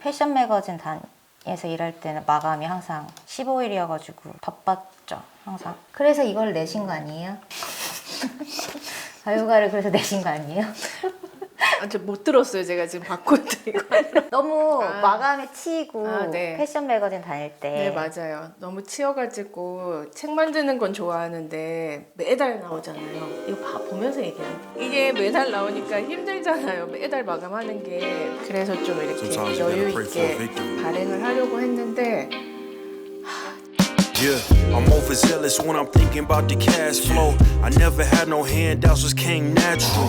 패션 매거진 단에서 일할 때는 마감이 항상 15일이어가지고 바빴죠, 항상. 그래서 이걸 내신 거 아니에요? 가요가를 그래서 내신 거 아니에요? 아직 못 들었어요. 제가 지금 바꿨더니. 너무 마감에 치이고 네. 패션 매거진 다닐 때. 네, 맞아요. 너무 치여가지고 책 만드는 건 좋아하는데 매달 나오잖아요. 이거 보면서 얘기해요. 이게 매달 나오니까 힘들잖아요. 매달 마감하는 게. 그래서 좀 이렇게 여유 있게 발행을 하려고 했는데 Yeah, I'm overzealous when I'm thinking about the cash flow. I never had no handouts, just came natural.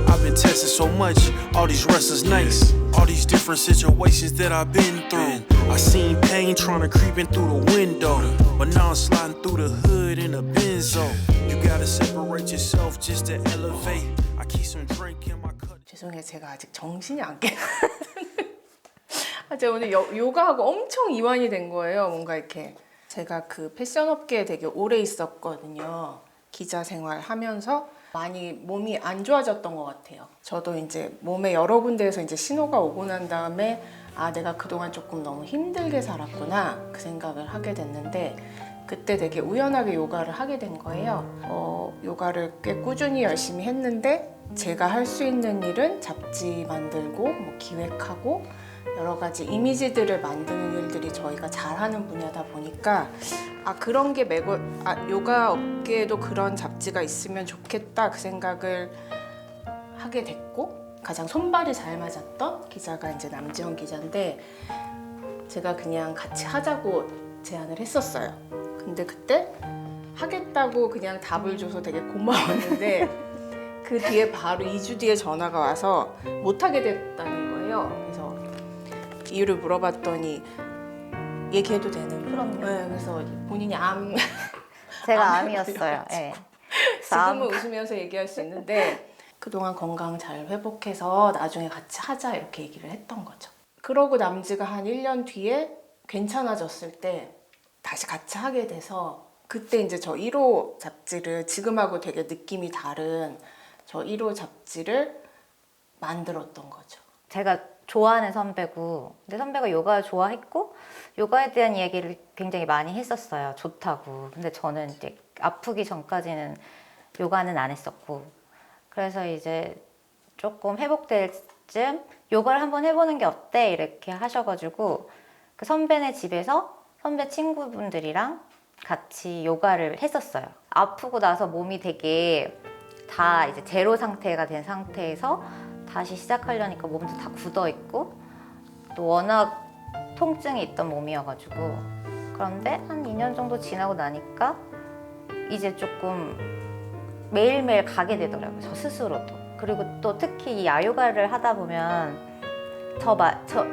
I've been tested so much, all these restless nights, all these different situations that I've been through. I seen pain trying to creep in through the window, but now I'm sliding through the hood in a Benzo. You gotta separate yourself just to elevate. I keep some drink in my cup. 죄송해요. 제가 아직 정신이 안 깨. 제가 오늘 요가하고 엄청 이완이 된 거예요. 뭔가 이렇게. 제가 그 패션 업계에 되게 오래 있었거든요. 기자 생활 하면서 많이 몸이 안 좋아졌던 것 같아요. 저도 이제 몸에 여러 군데에서 이제 신호가 오고 난 다음에 아, 내가 그동안 조금 너무 힘들게 살았구나 그 생각을 하게 됐는데 그때 되게 우연하게 요가를 하게 된 거예요. 요가를 꽤 꾸준히 열심히 했는데 제가 할 수 있는 일은 잡지 만들고 뭐 기획하고 여러 가지 이미지들을 만드는 일들이 저희가 잘하는 분야다 보니까 아 그런 게 요가 업계에도 그런 잡지가 있으면 좋겠다 그 생각을 하게 됐고 가장 손발이 잘 맞았던 기자가 이제 남지원 기자인데 제가 그냥 같이 하자고 제안을 했었어요. 근데 그때 하겠다고 그냥 답을 줘서 되게 고마웠는데 그 뒤에 바로 2주 뒤에 전화가 와서 못하게 됐다는 거예요. 그래서 이유를 물어봤더니 얘기해도 되는 그럼요. 네, 그래서 본인이 제가 암이었어요. 네. 지금은 웃으면서 얘기할 수 있는데 그동안 건강 잘 회복해서 나중에 같이 하자 이렇게 얘기를 했던 거죠. 그러고 남지가 한 1년 뒤에 괜찮아졌을 때 다시 같이 하게 돼서 그때 이제 저 1호 잡지를 지금하고 되게 느낌이 다른 저 1호 잡지를 만들었던 거죠. 제가 좋아하는 선배고, 근데 선배가 요가 좋아했고 요가에 대한 이야기를 굉장히 많이 했었어요. 좋다고. 근데 저는 이제 아프기 전까지는 요가는 안 했었고, 그래서 이제 조금 회복될 쯤 요가를 한번 해보는 게 어때? 이렇게 하셔가지고 그 선배네 집에서 선배 친구분들이랑 같이 요가를 했었어요. 아프고 나서 몸이 되게 다 이제 제로 상태가 된 상태에서 다시 시작하려니까 몸도 다 굳어있고 또 워낙 통증이 있던 몸이어가지고 그런데 한 2년 정도 지나고 나니까 이제 조금 매일매일 가게 되더라고요. 저 스스로도. 그리고 또 특히 이 야요가를 하다 보면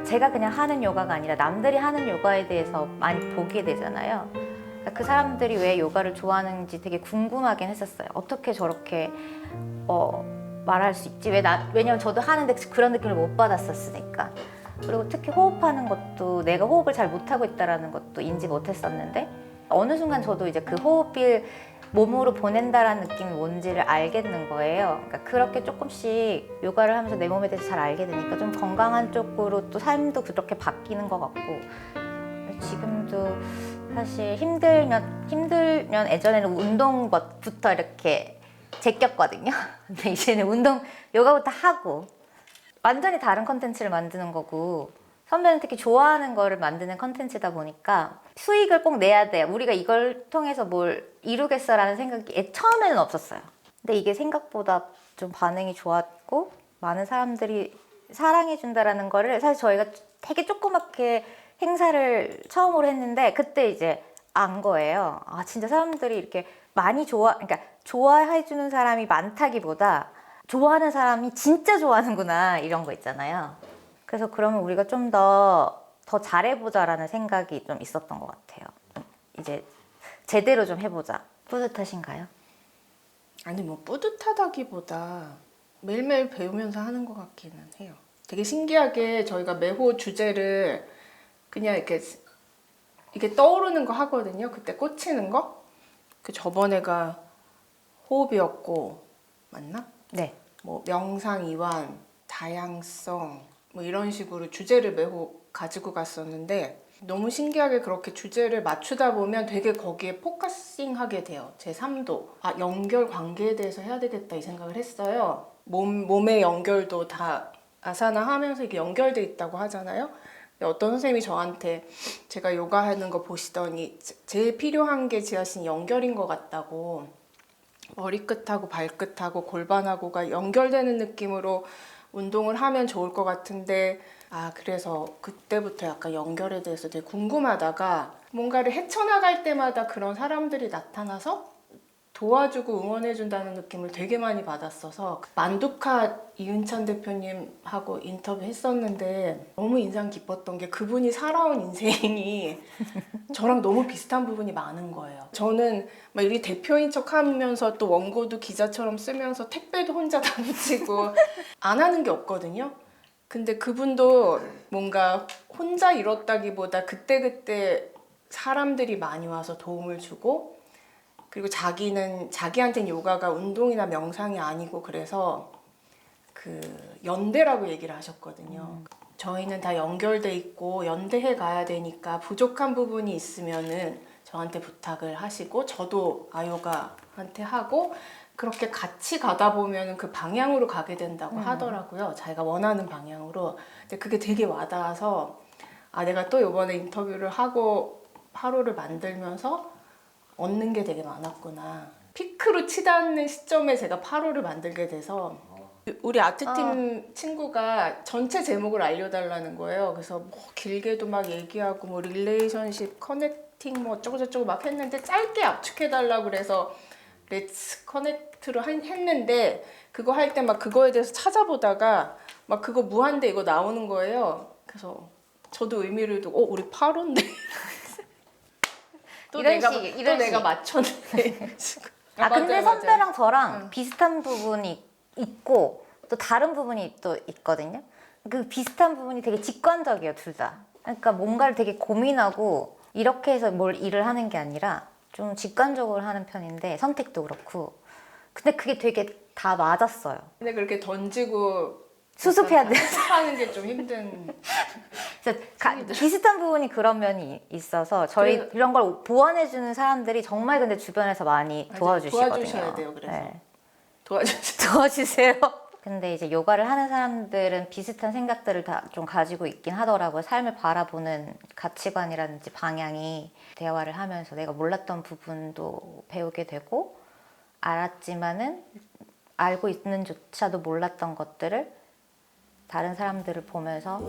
제가 그냥 하는 요가가 아니라 남들이 하는 요가에 대해서 많이 보게 되잖아요. 그 사람들이 왜 요가를 좋아하는지 되게 궁금하긴 했었어요. 어떻게 저렇게 말할 수 있지? 왜냐면 저도 하는데 그런 느낌을 못 받았었으니까. 그리고 특히 호흡하는 것도 내가 호흡을 잘 못하고 있다는 것도 인지 못했었는데 어느 순간 저도 이제 그 호흡을 몸으로 보낸다라는 느낌이 뭔지를 알겠는 거예요. 그러니까 그렇게 조금씩 요가를 하면서 내 몸에 대해서 잘 알게 되니까 좀 건강한 쪽으로 또 삶도 그렇게 바뀌는 것 같고 지금도 사실 힘들면 예전에는 운동부터 이렇게 제꼈거든요. 근데 이제는 요가부터 하고 완전히 다른 컨텐츠를 만드는 거고 선배는 특히 좋아하는 거를 만드는 컨텐츠다 보니까 수익을 꼭 내야 돼. 우리가 이걸 통해서 뭘 이루겠어라는 생각이 처음에는 없었어요. 근데 이게 생각보다 좀 반응이 좋았고 많은 사람들이 사랑해준다라는 거를 사실 저희가 되게 조그맣게 행사를 처음으로 했는데 그때 이제 안 거예요. 아 진짜 사람들이 이렇게 많이 그러니까 좋아해주는 사람이 많다기보다 좋아하는 사람이 진짜 좋아하는구나 이런 거 있잖아요. 그래서 그러면 우리가 좀 더 잘해보자라는 생각이 좀 있었던 것 같아요. 이제 제대로 좀 해보자. 뿌듯하신가요? 아니 뭐 뿌듯하다기보다 매일매일 배우면서 하는 것 같기는 해요. 되게 신기하게 저희가 매호 주제를 그냥 이게 떠오르는 거 하거든요. 그때 꽂히는 거. 그 저번에가 호흡이었고 맞나? 네. 뭐 명상 이완, 다양성, 뭐 이런 식으로 주제를 매우 가지고 갔었는데 너무 신기하게 그렇게 주제를 맞추다 보면 되게 거기에 포커싱하게 돼요. 제 3도. 아, 연결 관계에 대해서 해야 되겠다 이 생각을 했어요. 몸의 연결도 다 아사나 하면서 이게 연결돼 있다고 하잖아요. 근데 어떤 선생님이 저한테 제가 요가하는 거 보시더니 제일 필요한 게 지하신 연결인 것 같다고, 머리끝하고 발끝하고 골반하고가 연결되는 느낌으로 운동을 하면 좋을 것 같은데, 그래서 그때부터 약간 연결에 대해서 되게 궁금하다가 뭔가를 헤쳐나갈 때마다 그런 사람들이 나타나서 도와주고 응원해준다는 느낌을 되게 많이 받았어서 만두카 이은찬 대표님하고 인터뷰했었는데 너무 인상 깊었던 게 그분이 살아온 인생이 저랑 너무 비슷한 부분이 많은 거예요. 저는 막 이 대표인 척 하면서 또 원고도 기자처럼 쓰면서 택배도 혼자 다 붙이고 안 하는 게 없거든요. 근데 그분도 뭔가 혼자 이뤘다기보다 그때그때 사람들이 많이 와서 도움을 주고, 그리고 자기한테는 요가가 운동이나 명상이 아니고 그래서 그 연대라고 얘기를 하셨거든요. 저희는 다 연결돼 있고 연대해 가야 되니까 부족한 부분이 있으면은 저한테 부탁을 하시고 저도 아요가한테 하고 그렇게 같이 가다 보면 그 방향으로 가게 된다고 하더라고요. 자기가 원하는 방향으로. 근데 그게 되게 와닿아서 내가 또 이번에 인터뷰를 하고 8호를 만들면서 얻는 게 되게 많았구나. 피크로 치닫는 시점에 제가 8호를 만들게 돼서 우리 아트팀 친구가 전체 제목을 알려달라는 거예요. 그래서 뭐 길게도 막 얘기하고 뭐 릴레이션십, 커넥팅 뭐 어쩌고저쩌고 막 했는데 짧게 압축해달라고 그래서 렛츠 커넥트로 했는데 그거 할 때 막 그거에 대해서 찾아보다가 막 그거 무한대 이거 나오는 거예요. 그래서 저도 의미를 두고 우리 8호인데 또 내가 맞췄네. 근데 선배랑 저랑 비슷한 부분이 있고 또 다른 부분이 또 있거든요. 그 비슷한 부분이 되게 직관적이에요, 둘 다. 그러니까 뭔가를 되게 고민하고 이렇게 해서 뭘 일을 하는 게 아니라 좀 직관적으로 하는 편인데, 선택도 그렇고. 근데 그게 되게 다 맞았어요. 근데 그렇게 던지고 수습해야 돼. 수습하는 게 좀 힘든. 비슷한 부분이 그런 면이 있어서 저희 이런 걸 보완해주는 사람들이 정말 근데 주변에서 많이 도와주시거든요. 도와주셔야 돼요. 그래서 네. 도와주세요. 근데 이제 요가를 하는 사람들은 비슷한 생각들을 다 좀 가지고 있긴 하더라고요. 삶을 바라보는 가치관이라든지 방향이. 대화를 하면서 내가 몰랐던 부분도 배우게 되고, 알았지만은 알고 있는조차도 몰랐던 것들을 다른 사람들을 보면서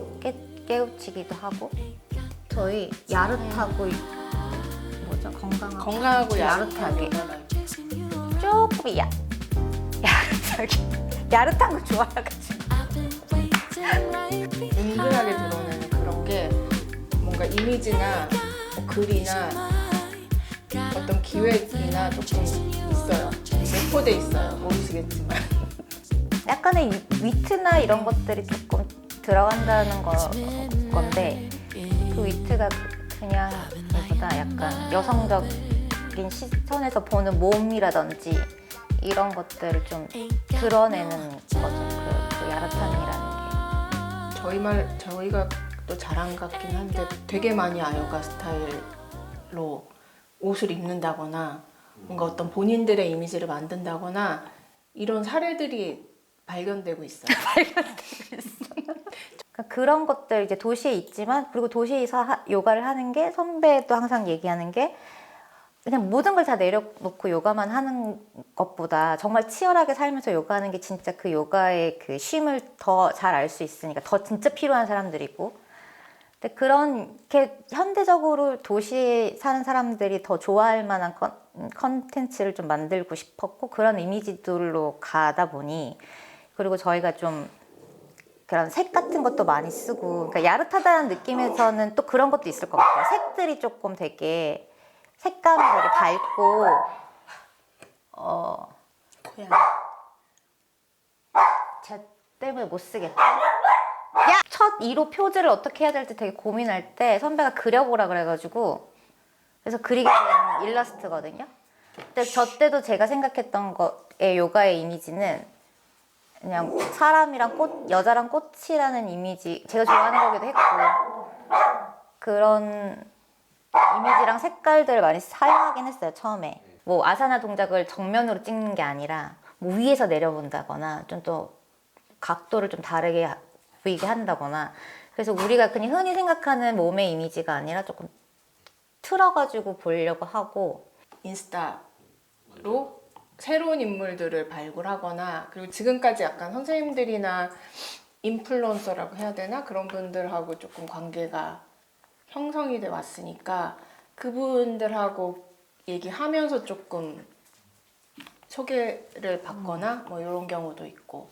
깨우치기도 하고. 저희 야릇하고 뭐죠? 건강하고 야릇하게 조금 야릇하게 야릇한 거 좋아해가지고 은근하게 들어오는 그런 게 뭔가 이미지나 뭐 글이나 어떤 기획이나 조금 있어요. 내포돼 있어요. 모르시겠지만. 약간의 위트나 이런 것들이 조금 들어간다는 건데, 그 위트가 그냥 보다 약간 여성적인 시선에서 보는 몸이라든지 이런 것들을 좀 드러내는 거죠. 그 야릇함이라는 게. 저희가 또 자랑 같긴 한데 되게 많이 아요가 스타일로 옷을 입는다거나 뭔가 어떤 본인들의 이미지를 만든다거나 이런 사례들이 발견되고 있어요. 그러니까 그런 것들 이제 도시에 있지만, 그리고 도시에서 요가를 하는 게, 선배도 항상 얘기하는 게 그냥 모든 걸 다 내려놓고 요가만 하는 것보다 정말 치열하게 살면서 요가하는 게 진짜 그 요가의 그 쉼을 더 잘 알 수 있으니까 더 진짜 필요한 사람들이고. 근데 그렇게 현대적으로 도시에 사는 사람들이 더 좋아할 만한 컨텐츠를 좀 만들고 싶었고, 그런 이미지들로 가다 보니, 그리고 저희가 좀 그런 색 같은 것도 많이 쓰고, 그러니까 야릇하다는 느낌에서는 또 그런 것도 있을 것 같아요. 색들이 조금 되게 색감이 되게 밝고, 고양이. 쟤 때문에 못 쓰겠다. 첫 1호 표지를 어떻게 해야 될지 되게 고민할 때 선배가 그려보라 그래가지고, 그래서 그리게 된 일러스트거든요. 근데 저 때도 제가 생각했던 거의 요가의 이미지는 그냥 사람이랑 꽃, 여자랑 꽃이라는 이미지 제가 좋아하는 거기도 했고 그런 이미지랑 색깔들을 많이 사용하긴 했어요 처음에. 뭐 아사나 동작을 정면으로 찍는 게 아니라 뭐 위에서 내려본다거나 좀 또 각도를 좀 다르게 보이게 한다거나 그래서 우리가 그냥 흔히 생각하는 몸의 이미지가 아니라 조금 틀어가지고 보려고 하고 인스타로 새로운 인물들을 발굴하거나 그리고 지금까지 약간 선생님들이나 인플루언서라고 해야 되나 그런 분들하고 조금 관계가 형성이 돼 왔으니까 그분들하고 얘기하면서 조금 소개를 받거나 뭐 이런 경우도 있고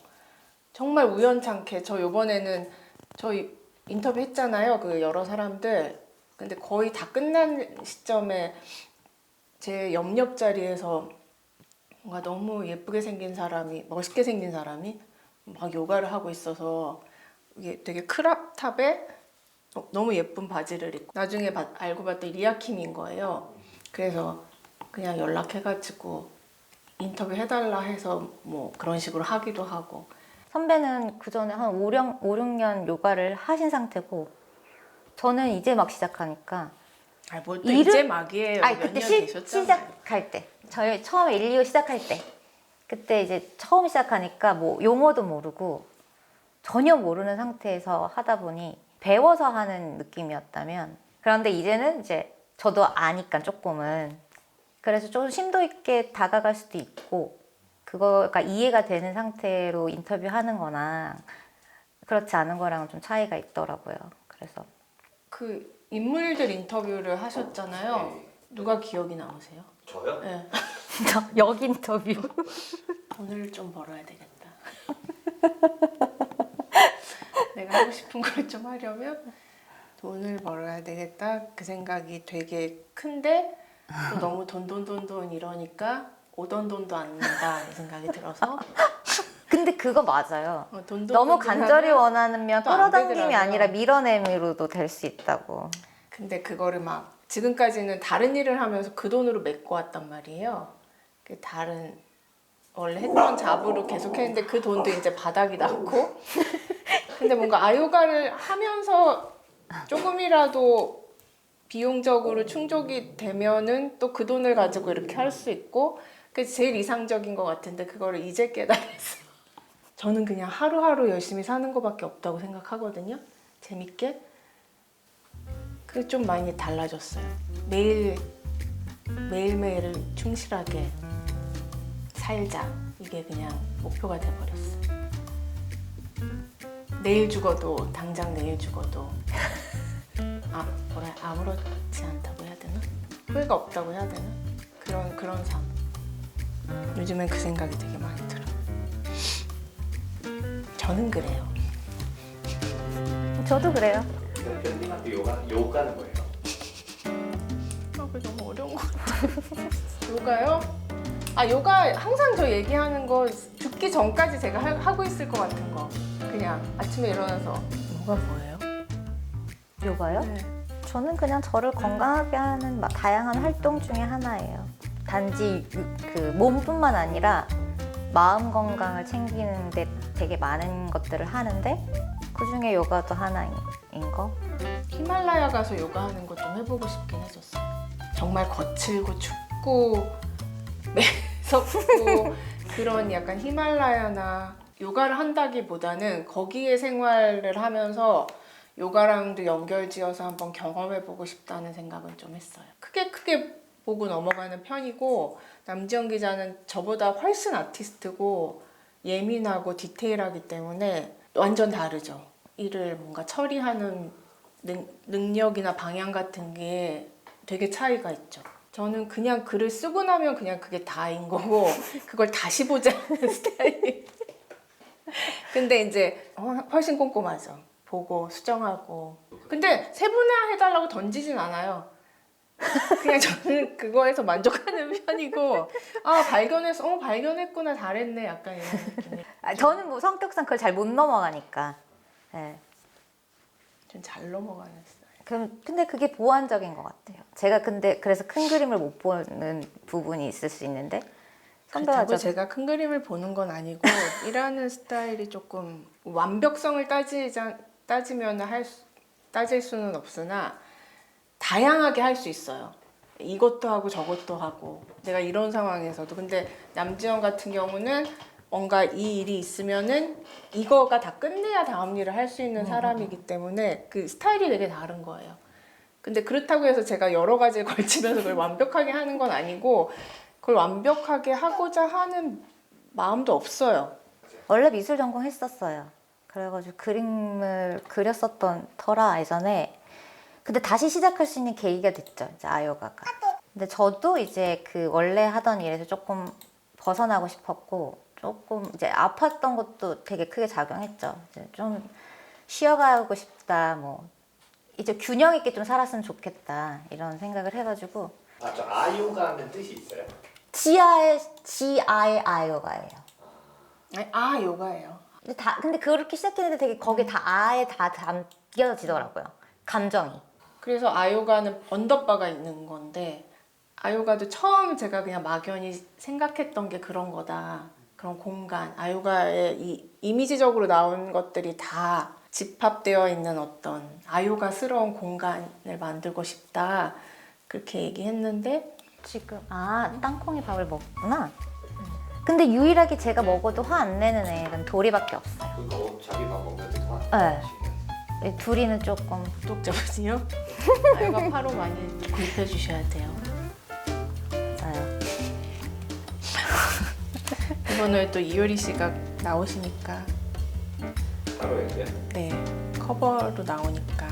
정말 우연찮게 저 요번에는 저희 인터뷰 했잖아요 그 여러 사람들 근데 거의 다 끝난 시점에 제 옆자리에서 뭔가 너무 예쁘게 생긴 사람이 멋있게 생긴 사람이 막 요가를 하고 있어서 이게 되게 크롭탑에 너무 예쁜 바지를 입고 나중에 알고 봤더니 리아킴인 거예요. 그래서 그냥 연락해가지고 인터뷰 해달라 해서 뭐 그런 식으로 하기도 하고 선배는 그 전에 한 5, 6년 요가를 하신 상태고 저는 이제 막 시작하니까 뭐 또 이제 막이에요. 몇 그때 년 되셨잖아요. 시작할 때 저희 처음에 1, 2호 시작할 때 그때 이제 처음 시작하니까 뭐 용어도 모르고 전혀 모르는 상태에서 하다 보니 배워서 하는 느낌이었다면 그런데 이제는 이제 저도 아니까 조금은 그래서 좀 심도 있게 다가갈 수도 있고 그거가 이해가 되는 상태로 인터뷰하는 거나 그렇지 않은 거랑은 좀 차이가 있더라고요. 그래서 그 인물들 인터뷰를 하셨잖아요. 네. 누가 기억이 남으세요? 저요? 네. 역 인터뷰 돈을 좀 벌어야 되겠다. 내가 하고 싶은 걸 좀 하려면 돈을 벌어야 되겠다. 그 생각이 되게 큰데 또 너무 돈 이러니까 오던 돈도 안 난다 이 생각이 들어서 근데 그거 맞아요. 돈 너무 간절히 원하면 또안 끌어당김이 되더라고요. 아니라 밀어내미로도 될 수 있다고. 근데 그거를 막 지금까지는 다른 일을 하면서 그 돈으로 메꿔 왔단 말이에요. 그 다른 원래 했던 잡으로 계속 했는데 그 돈도 이제 바닥이 났고 근데 뭔가 아요가를 하면서 조금이라도 비용적으로 충족이 되면은 또 그 돈을 가지고 이렇게 할 수 있고 그게 제일 이상적인 것 같은데 그거를 이제 깨달았어요. 저는 그냥 하루하루 열심히 사는 것밖에 없다고 생각하거든요. 재밌게. 그게 좀 많이 달라졌어요. 매일매일을 충실하게 살자. 이게 그냥 목표가 돼버렸어요. 내일 죽어도 당장 내일 죽어도 아무렇지 않다고 해야 되나? 후회가 없다고 해야 되나? 그런 삶. 요즘엔 그 생각이 되게 많이 들어요. 저는 그래요. 저도 그래요. 그럼 변님한테 요가는 뭐예요? 그게 너무 어려운 것 같아요. 요가요? 요가 항상 저 얘기하는 거 듣기 전까지 제가 하고 있을 것 같은 거. 그냥 아침에 일어나서 요가 뭐예요? 요가요? 네. 저는 그냥 저를 건강하게 하는 다양한 활동 중에 하나예요. 단지 그 몸뿐만 아니라 마음 건강을 챙기는데 되게 많은 것들을 하는데 그 중에 요가도 하나인 거. 히말라야 가서 요가하는 거 좀 해보고 싶긴 했었어요. 정말 거칠고 춥고 매섭고 그런 약간 히말라야나 요가를 한다기보다는 거기에 생활을 하면서 요가랑도 연결지어서 한번 경험해보고 싶다는 생각은 좀 했어요. 크게 보고 넘어가는 편이고 남지영 기자는 저보다 훨씬 아티스트고 예민하고 디테일하기 때문에 완전 다르죠. 일을 뭔가 처리하는 능력이나 방향 같은 게 되게 차이가 있죠. 저는 그냥 글을 쓰고 나면 그냥 그게 다인 거고 그걸 다시 보자는 스타일. 근데 이제 훨씬 꼼꼼하죠. 보고 수정하고. 근데 세분화해달라고 던지진 않아요. 그냥 저는 그거에서 만족하는 편이고 발견했구나 잘했네 약간 이런 느낌. 저는 뭐 성격상 그걸 잘 못 넘어가니까. 네. 좀 잘 넘어가는 스타일. 근데 그게 보완적인 것 같아요. 제가 근데 그래서 큰 그림을 못 보는 부분이 있을 수 있는데 그렇다고 선배가 제가 큰 그림을 보는 건 아니고 일하는 스타일이 조금 완벽성을 따지면 따질 수는 없으나 다양하게 할 수 있어요. 이것도 하고 저것도 하고 내가 이런 상황에서도. 근데 남지영 같은 경우는 뭔가 이 일이 있으면은 이거가 다 끝내야 다음 일을 할 수 있는 사람이기 때문에 그 스타일이 되게 다른 거예요. 근데 그렇다고 해서 제가 여러 가지에 걸치면서 그걸 완벽하게 하는 건 아니고 그걸 완벽하게 하고자 하는 마음도 없어요. 원래 미술 전공했었어요. 그래가지고 그림을 그렸었던 터라 예전에. 근데 다시 시작할 수 있는 계기가 됐죠. 이제 아요가가. 근데 저도 이제 그 원래 하던 일에서 조금 벗어나고 싶었고 조금 이제 아팠던 것도 되게 크게 작용했죠. 이제 좀 쉬어가고 싶다. 뭐 이제 균형 있게 좀 살았으면 좋겠다 이런 생각을 해가지고 저 아요가는 뜻이 있어요? GI 아요가예요. 요가예요. 근데 그렇게 시작했는데 되게 거기 다 아에 다 담겨지더라고요. 감정이. 그래서 아요가는 언더바가 있는 건데 아요가도 처음 제가 그냥 막연히 생각했던 게 그런 거다. 그런 공간. 아요가의 이 이미지적으로 나온 것들이 다 집합되어 있는 어떤 아요가스러운 공간을 만들고 싶다. 그렇게 얘기했는데 지금 땅콩이 밥을 먹구나. 근데 유일하게 제가 먹어도 화 안 내는 애는 도리밖에 없어요. 그거 자기 밥 먹는데 도 네. 이 둘이는 조금 구독자분이요? 아요가 파로 많이 구입해 주셔야 돼요. 맞아요. 이번에 또 이효리 씨가 나오시니까 하루에요? 네 커버로 나오니까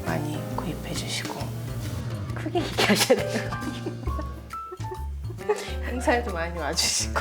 많이 구입해 주시고 크게 얘기하셔야 돼요. 행사에도 많이 와주시고